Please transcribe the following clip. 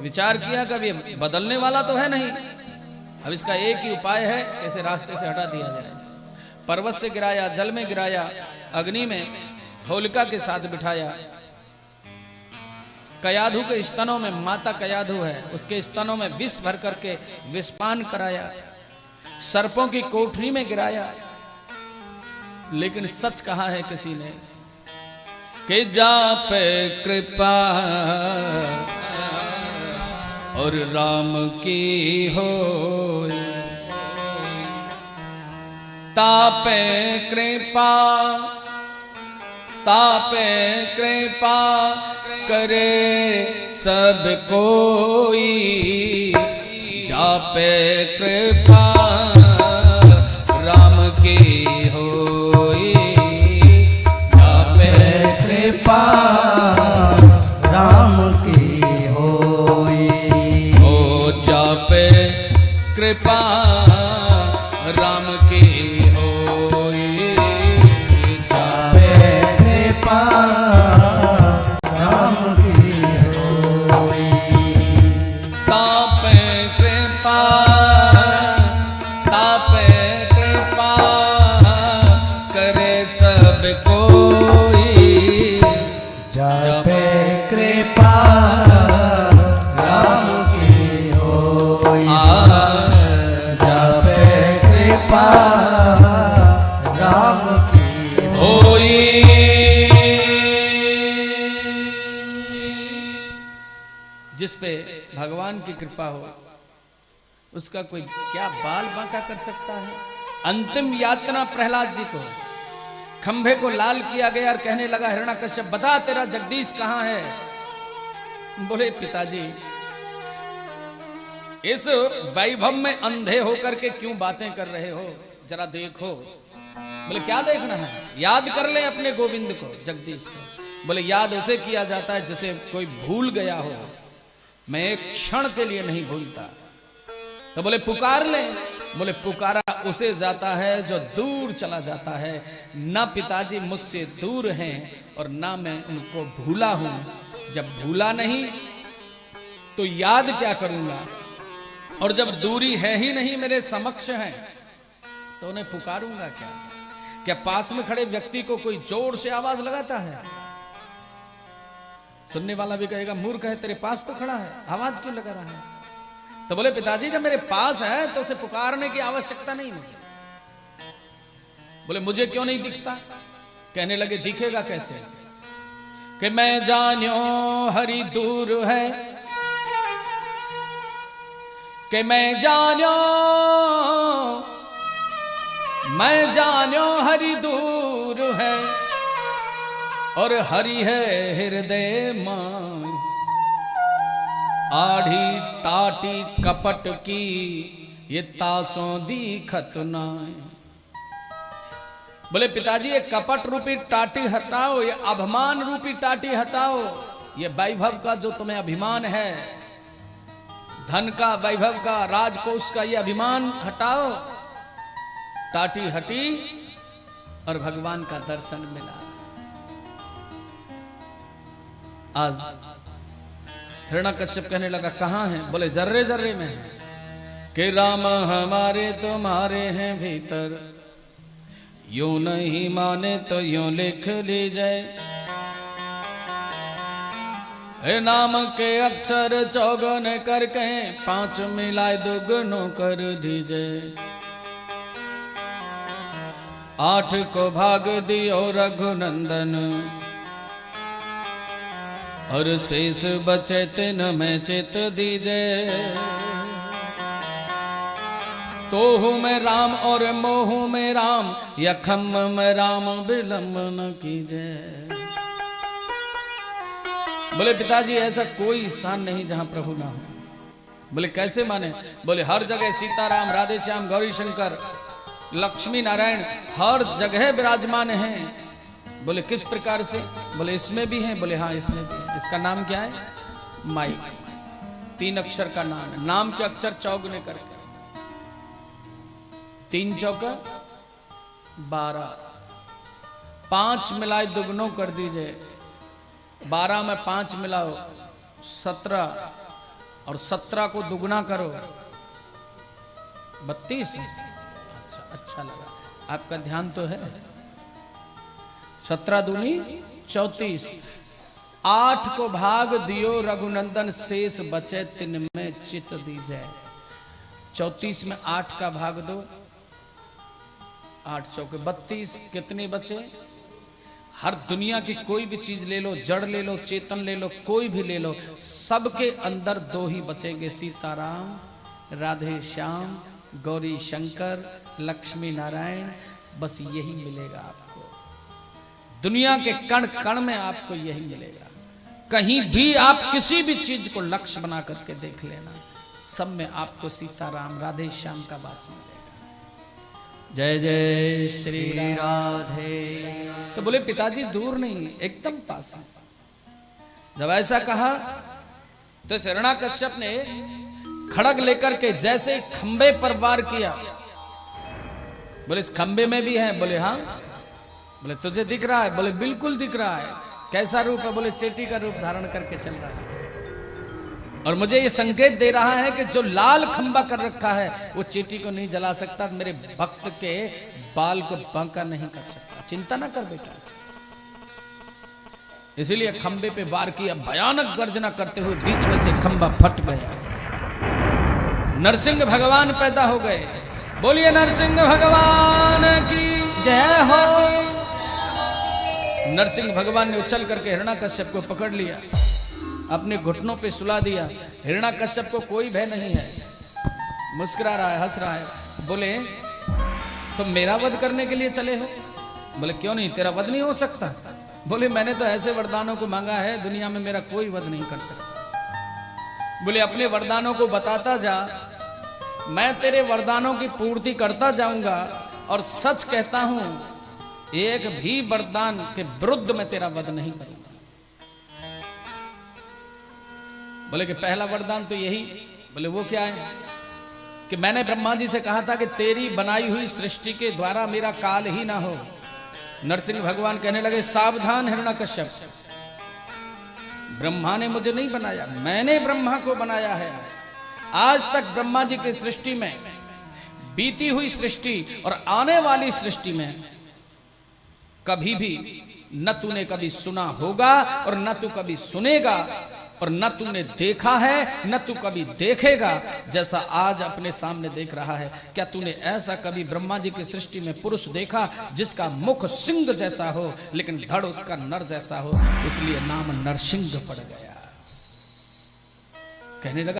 विचार किया कि अब ये बदलने वाला तो है नहीं, अब इसका एक ही उपाय है, कैसे रास्ते से हटा दिया जाए। पर्वत से गिराया, जल में गिराया, अग्नि में होलिका के साथ बिठाया, कयाधु के स्तनों में, माता कयाधु है, उसके स्तनों में विष भर करके विषपान कराया, सर्पों की कोठरी में गिराया। लेकिन सच कहा है किसी ने कि जा पे कृपा और राम की हो, तापे कृपा, तापे कृपा करे सब कोई, जापे कृपा राम की होई, जापे कृपा राम की होई, ओ जापे कृपा राम की होई, जापे कृपा राम की होई, तापे कृपा, तापे कृपा करे सब कोई, जापे कृपा राम की होई, जापे कृपा राम की होई। जिस पे भगवान की कृपा हो उसका कोई क्या बाल बांका कर सकता है। अंतिम यातना प्रहलाद जी को, खंभे को लाल किया गया और कहने लगा हिरण्यकश्यप बता तेरा जगदीश कहां है। बोले पिताजी इस वैभव में अंधे होकर के क्यों बातें कर रहे हो, जरा देखो। बोले क्या देखना है, याद कर ले अपने गोविंद को, जगदीश को। बोले याद उसे किया जाता है जिसे कोई भूल गया हो, मैं एक क्षण के लिए नहीं भूलता। तो बोले पुकार ले। बोले पुकारा उसे जाता है जो दूर चला जाता है। ना पिताजी मुझसे दूर हैं और ना मैं उनको भूला हूं। जब भूला नहीं तो याद क्या करूंगा, और जब दूरी है ही नहीं मेरे समक्ष है तो उन्हें पुकारूंगा क्या। क्या पास में खड़े व्यक्ति को कोई जोर से आवाज लगाता है? सुनने वाला भी कहेगा मूर्ख है, तेरे पास तो खड़ा है, आवाज क्यों लगा रहा है। तो बोले पिताजी जब मेरे पास है तो उसे पुकारने की आवश्यकता नहीं मुझे। बोले मुझे क्यों नहीं दिखता। कहने लगे दिखेगा कैसे, कि मैं जान्यो हरि दूर है, कि मैं जान्यो हरि दूर है, और हरि है हृदय मां, आढ़ी टाटी कपट की ये तासों दीखत नाय। बोले पिताजी ये कपट रूपी टाटी हटाओ, ये अभिमान रूपी टाटी हटाओ, ये वैभव का जो तुम्हें अभिमान है, धन का, वैभव का, राजकोष का ये अभिमान हटाओ। टाटी हटी और भगवान का दर्शन मिला। आज हिरण्यकश्यप कहने लगा कहां है। बोले जर्रे जर्रे में है, कि राम हमारे तुम्हारे हैं भीतर, यूं नहीं माने तो यूं लिख लीजिए, हे नाम के अक्षर चौगुन करके 5 मिलाए दुगुनों कर दीजिए, 8 को भाग दियो रघुनंदन, और शेष बचे 3 में चित दीजे, तो हूं मैं राम और मोहू में राम, यखम में राम विलंब न कीजे। बोले पिताजी ऐसा कोई स्थान नहीं जहां प्रभु ना हो। बोले कैसे माने। बोले हर जगह सीताराम, राधे श्याम, गौरी शंकर, लक्ष्मी नारायण हर जगह विराजमान हैं। बोले किस प्रकार से। बोले इसमें भी हैं। बोले हाँ इसमें भी। इसका नाम क्या है, माइक, 3 अक्षर का नाम है। नाम के अक्षर चौगुने करके, 3 चौका 12, 5 मिलाए दुगुनों कर दीजिए, 12 में 5 मिलाओ 17, और 17 को दुगना करो 32। अच्छा लगा, आपका ध्यान तो है। 17 दूनी 34। 8 को भाग दियो रघुनंदन, शेष बचे तिन में चित दीजै। 34 में 8 का भाग दो, 8 चौके 32। कितने बचे? हर दुनिया की कोई भी चीज ले लो, जड़ ले लो, चेतन ले लो, कोई भी ले लो, सबके अंदर 2 ही बचेंगे, सीताराम राधे श्याम, गौरी शंकर, लक्ष्मी नारायण। बस यही मिलेगा आपको दुनिया के कण कण में, आपको यही मिलेगा। कहीं भी आप किसी भी चीज को लक्ष्य बना करके देख लेना, सब में आपको सीताराम राधे श्याम का वास मिलेगा। जय जय श्री राधे। तो बोले पिताजी दूर नहीं, एकदम पास है। जब ऐसा कहा तो हिरण्याकश्यप ने खड़ग लेकर के जैसे खंबे पर वार किया। बोले इस खंबे में भी है? बोले हाँ। बोले तुझे दिख रहा है? बोले बिल्कुल दिख रहा है। कैसा रूप है? बोले चेटी का रूप धारण करके चल रहा है, और मुझे ये संकेत दे रहा है कि जो लाल खंबा कर रखा है वो चीटी को नहीं जला सकता, मेरे भक्त के बाल को बांका नहीं कर सकता। चिंता ना कर बेटा। इसीलिए खंबे पे वार किया, भयानक गर्जना करते हुए बीच में से खंबा फट गया। नरसिंह भगवान पैदा हो गए। बोलिए नरसिंह भगवान की जय हो। नरसिंह भगवान ने उछल करके हिरण्याकश्यप को पकड़ लिया, अपने घुटनों पे सुला दिया। हिरण्याकश्यप को कोई भय नहीं है, मुस्कुरा रहा है, हंस रहा है। बोले तुम मेरा वध करने के लिए चले हो? बोले क्यों नहीं, तेरा वध नहीं हो सकता? बोले मैंने तो ऐसे वरदानों को मांगा है, दुनिया में मेरा कोई वध नहीं कर सकता। बोले अपने वरदानों को बताता जा, मैं तेरे वरदानों की पूर्ति करता जाऊंगा, और सच कहता हूं एक भी वरदान के विरुद्ध मैं तेरा वध नहीं करूंगा। बोले कि पहला वरदान तो यही। बोले वो क्या है? कि मैंने ब्रह्मा जी से कहा था कि तेरी बनाई हुई सृष्टि के द्वारा मेरा काल ही ना हो। नरसिंह भगवान कहने लगे सावधान हिरण्याकश्यप, ब्रह्मा ने मुझे नहीं बनाया, मैंने ब्रह्मा को बनाया है। आज तक ब्रह्मा जी की सृष्टि में, बीती हुई सृष्टि और आने वाली सृष्टि में कभी भी न तूने कभी सुना होगा, और न तू कभी सुनेगा, और न तूने देखा है, न तू कभी देखेगा जैसा आज अपने सामने देख रहा है। क्या तूने ऐसा कभी ब्रह्मा जी की सृष्टि में पुरुष देखा जिसका मुख सिंह जैसा हो लेकिन धड़ उसका नर जैसा हो? इसलिए नाम नरसिंह पड़ गया। कहने लगा